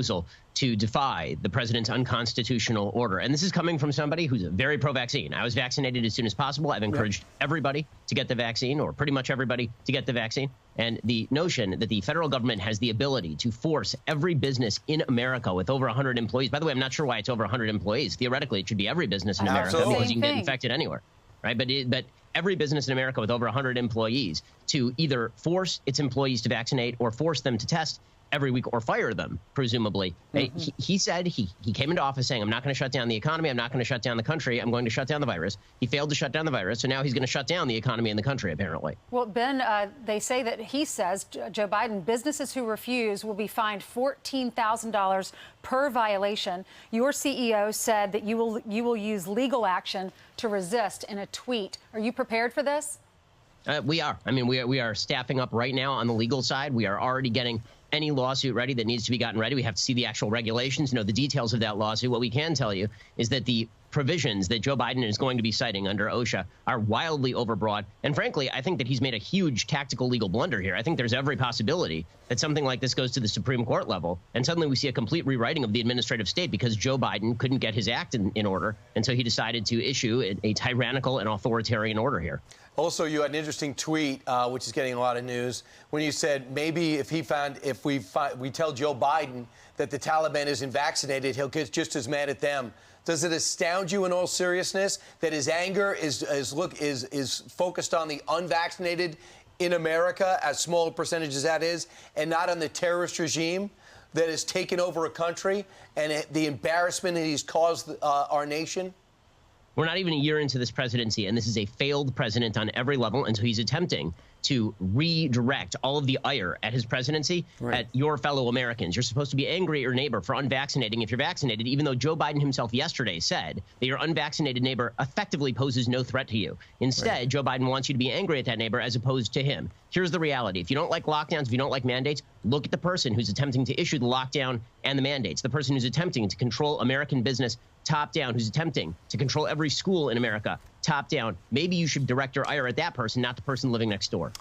proposal to defy the president's unconstitutional order. And this is coming from somebody who's very pro-vaccine. I was vaccinated as soon as possible. I've encouraged everybody to get the vaccine, or pretty much everybody to get the vaccine. And the notion that the federal government has the ability to force every business in America with over 100 employees. By the way, I'm not sure why it's over 100 employees. Theoretically, it should be every business in America because you can get infected anywhere, right? But every business in America with over 100 employees to either force its employees to vaccinate or force them to test every week or fire them, presumably. He said he came into office saying, I'm not going to shut down the economy. I'm not going to shut down the country. I'm going to shut down the virus. He failed to shut down the virus. So now he's going to shut down the economy and the country, apparently. Well, Ben, they say that he says, Joe Biden, businesses who refuse will be fined $14,000 per violation. Your CEO said that you will use legal action to resist in a tweet. Are you prepared for this? We are. I mean, we are staffing up right now on the legal side. We are already getting any lawsuit ready that needs to be gotten ready. We have to see the actual regulations, know the details of that lawsuit. What we can tell you is that the provisions that Joe Biden is going to be citing under OSHA are wildly overbroad. And frankly, I think that he's made a huge tactical legal blunder here. I think there's every possibility that something like this goes to the Supreme Court level, and suddenly we see a complete rewriting of the administrative state because Joe Biden couldn't get his act in order, and so he decided to issue a tyrannical and authoritarian order here. Also, you had an interesting tweet, which is getting a lot of news, when you said maybe if we tell Joe Biden that the Taliban isn't vaccinated, he'll get just as mad at them. Does it astound you in all seriousness that his anger is focused on the unvaccinated in America, as small a percentage as that is, and not on the terrorist regime that has taken over a country and the embarrassment that he's caused our nation? We're not even a year into this presidency, and this is a failed president on every level, and so he's attempting to redirect all of the ire at his presidency at your fellow Americans. You're supposed to be angry at your neighbor for unvaccinating if you're vaccinated, even though Joe Biden himself yesterday said that your unvaccinated neighbor effectively poses no threat to you. Instead, Joe Biden wants you to be angry at that neighbor as opposed to him. Here's the reality. If you don't like lockdowns, if you don't like mandates, look at the person who's attempting to issue the lockdown and the mandates, the person who's attempting to control American business top down, who's attempting to control every school in America top down. Maybe you should direct your ire at that person, not the person living next door.